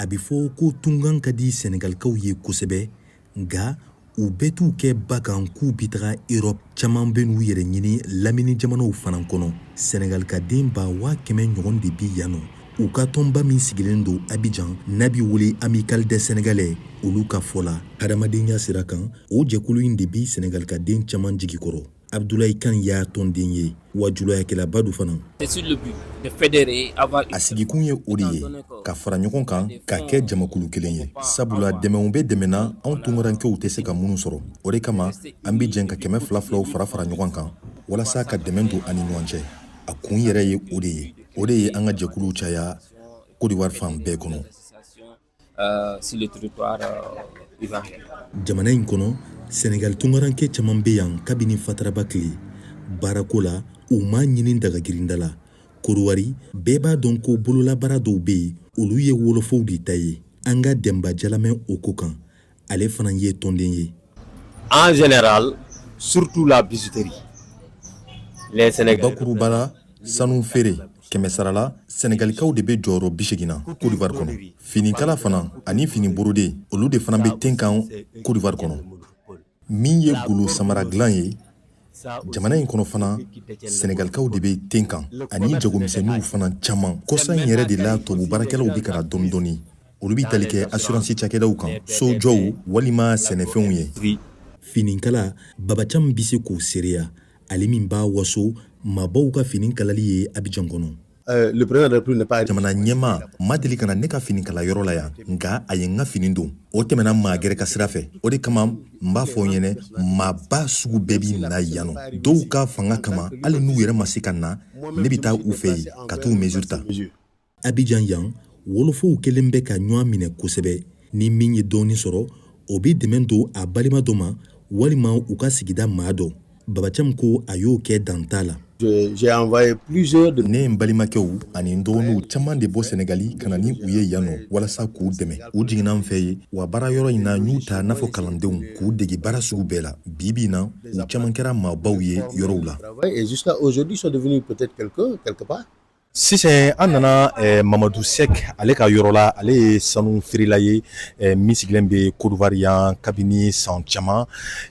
a bɛ fɔ ko tungan ka di Sɛnɛgalikaw ye kosɛbɛ nka u bɛɛ t'u kɛ bakan k'u bi taga Europe caman bɛ n'u yɛrɛ ɲini lamini jamanaw fana kɔnɔ. Sɛnɛgalikaden 100,000 ɲɔgɔn de bi yan nɔ. U ka tɔnba min sigilen don Abidjan n'a bi wele Amical des Sénégalais olu ka fɔ la hadamadenya sira kan o jɛkulu in de bi Sɛnɛgalikaden caman jigi kɔrɔ. Abdoulaye Kane y'a tɔnden ye wa julayakɛlaba du fana. A sigikun ye o de ye ka fara ɲɔgɔn kan ka kɛ jamakulu kelen ye. Sabula dɛmɛw bɛ dɛmɛna anw tungarankew tɛ se ka minnu sɔrɔ. O de kama an bi jɛn ka 200 fara ɲɔgɔn kan walasa ka dɛmɛ don ani ɲɔgɔn cɛ. A kun yɛrɛ ye o de ye. O de ye an ka jɛkulu caya Côte d'Ivoire fan bɛɛ kɔnɔ. Jamana in kɔnɔ Sénégal tungaranke caman bɛ yan kabini Fataraba tile. Baarako la u ma ɲini dagagirinda la. Kodowari bɛɛ b'a dɔn ko bololabaara dɔw bɛ yen olu ye wolofow de ta ye. An ka Demba Jalamɛ o ko kan ale fana ye tɔnden ye. En général, surtout la bijouterie. Les Sénégalais. Bakurubala sanu feere kɛmɛ sarala Sénégalikaw de bɛ jɔyɔrɔ 80 na Côte d'Ivoire kɔnɔ. Finikala fana ani fini borode olu de fana bɛ ten kan Côte d'Ivoire kɔnɔ. Min ye golo samara dilan ye jamana in kɔnɔ fana Sénégalikaw de bɛ ten kan ani jagomisɛnninw fana caman. Kɔsa in yɛrɛ de la tubabu baarakɛlaw bɛ kana dɔɔni dɔɔni. Olu bɛ tali kɛ assurance cakɛdaw kan sojɔw walima sɛnɛfɛnw ye. Finikala Babacam bɛ se k'o seereya ale min b'a waso maabaw ka fini kalali ye Abidjan kɔnɔ. Le président de la République n'est pas jamana ɲɛma ma deli kana ne ka fini kala yɔrɔ la yan nka a ye n ka fini don o tɛmɛna maa gɛrɛ ka sira fɛ o de kama n b'a fɔ ɲɛnɛ maaba sugu bɛɛ bi na yan nɔ dɔw ka fanga kama hali n'u yɛrɛ ma se ka na ne bi taa u fɛ yen ka t'u mesure ta. Abidjan yan wolofow kelen bɛ ka ɲɔgɔn minɛ kosɛbɛ ni min ye dɔɔni sɔrɔ o bɛ dɛmɛ don a balima dɔ ma walima u ka sigida maa dɔ. Babacam ko a y'o kɛ dan t'a la. J'ai envoyé plusieurs de ne n balimakɛw ani n dɔgɔninw caman de bɔ Sénégali ka na ni u ye yan nɔ walasa k'u dɛmɛ. U jiginna n fɛ ye wa baara yɔrɔ in na n y'u ta n'a fɔ kalandenw k'u dege baara sugu bɛɛ la. Bi na u caman kɛra maabaw ye yɔrɔw la. Et jusqu'à aujourd'hui sont devenus peut-être quelque part. Sisan an nana Mamadou Sek ale ka yɔrɔ la ale ye sanu feerela ye min sigilen bɛ Côte d'Ivoire yan kabini san caman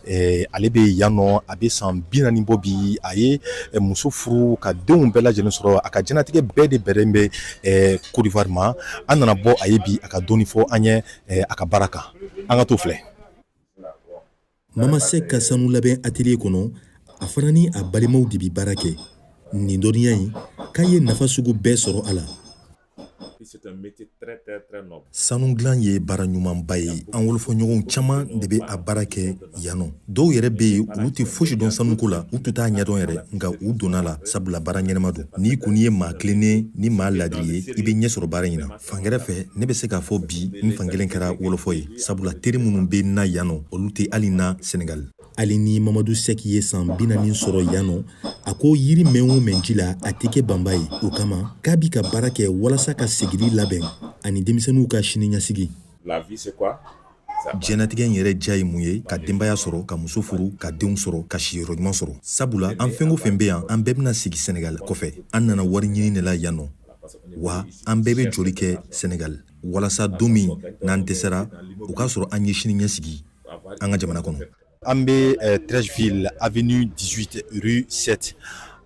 ale bɛ yan nɔ a bɛ san 40 bɔ bi a ye muso furu ka denw bɛɛ lajɛlen sɔrɔ a ka jɛnatigɛ bɛɛ de bɛnnen bɛ Côte d'Ivoire ma an nana bɔ a ye bi a ka dɔɔni fɔ an ye a ka baara kan an ka t'o filɛ. Mama Sek ka sanu labɛn atelier kɔnɔ a fana ni a balimaw de bi baara kɛ. Nin dɔnniya in k'a ye nafa sugu bɛɛ sɔrɔ a la. Sanu dilan ye baara ɲumanba ye an wolofɔɲɔgɔnw caman de bɛ a baara kɛ yan nɔ. Dɔw yɛrɛ bɛ yen olu tɛ fosi dɔn sanuko la u tɛ taa ɲɛdɔn yɛrɛ nka u donna la sabula baara ɲɛnama don. N'i kun ye maa tilennen ni maa ladiri ye i bɛ ɲɛ sɔrɔ baara in na. Fangɛrɛ fɛ ne bɛ se k'a fɔ bi n fankelen kɛra wolofɔ ye sabula teri minnu bɛ na yan nɔ olu tɛ hali na Sénégal. Hali ni Mamadou Sek ye san 40 sɔrɔ yan nɔ a ko yiri mɛn o mɛn ji la a tɛ kɛ banba ye o kama k'a bi ka baara kɛ walasa ka sigili labɛn ani denmisɛnninw ka siniɲɛsigi. Jɛnatigɛ in yɛrɛ ja ye mun ye ka denbaya sɔrɔ ka muso furu ka denw sɔrɔ ka siyɔrɔ ɲuman sɔrɔ sabula an fɛn o fɛn bɛ yan an bɛɛ bɛna sigi Sénégal kɔfɛ an nana wari ɲini de la yan nɔ wa an bɛɛ bɛ joli kɛ Sénégal walasa don min n'an dɛsɛra o k'a sɔrɔ an ye siniɲɛsigi an ka jamana kɔnɔ. An bɛ Trècheville avenue 18 rue 7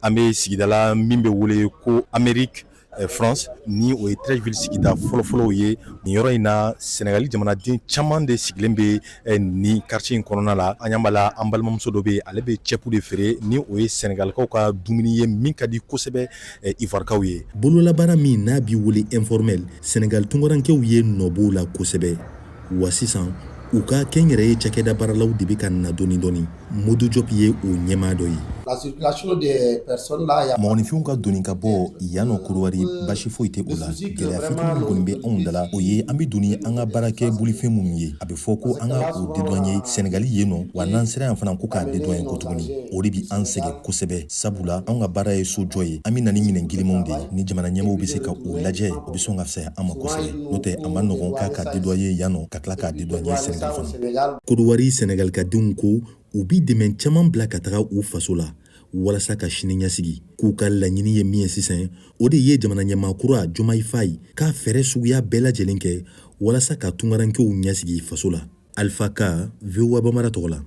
an bɛ sigida la min bɛ wele ko Amérique France ni o ye Trècheville sigida fɔlɔfɔlɔw ye nin yɔrɔ in na Sénégali jamanaden caman de sigilen bɛ ni quartier in kɔnɔna la an y'an bala an balimamuso dɔ bɛ ale bɛ cɛpu de feere ni o ye Sénégalikaw ka dumuni ye min ka di kosɛbɛ Ivoirekaw ye. Bololabaara min n'a bi wele informel Sénégal tungarankew ye nɔbɔw la kosɛbɛ wa sisan u ka kɛnyɛrɛye cakɛda baaralaw de bɛ ka na dɔɔni dɔɔni. Modou Diop ye o ɲɛmaa dɔ ye. La circulation des personnes là mɔgɔninfinw ka doni ka bɔ yan nɔ Kodowari basi foyi tɛ o la. Gɛlɛya fitinin min kɔni bɛ anw da la o ye an bɛ doni an ka baarakɛ bolifɛn minnu ye a bɛ fɔ ko an ka o dédouaner Sénégali yen nɔ wa n'an sera yan fana ko k'a dédouaner ko tuguni o de bi an sɛgɛn kosɛbɛ sabula an ka baara ye sojɔ ye an bɛ na ni minɛn gilimanw de ye ni jamana ɲɛmɔgɔw bɛ se ka o lajɛ o bɛ sɔn ka fisaya an ma kosɛbɛ n'o tɛ a ma nɔgɔn k'a ka dédouaner yan nɔ ka tila k'a dédouaner Sénégal fana. Kodowari Sénégalikadenw ko u bi dɛmɛ caman bila ka taga u faso la walasa ka siniɲɛsigi k'u ka laɲini ye min ye sisan o de ye jamana ɲɛmaa kura Diomaye Faye k'a fɛɛrɛ suguya bɛɛ lajɛlen kɛ walasa ka tungarankew ɲɛsigi faso la. Alpha Ka, VOA Bamara tɔgɔ la.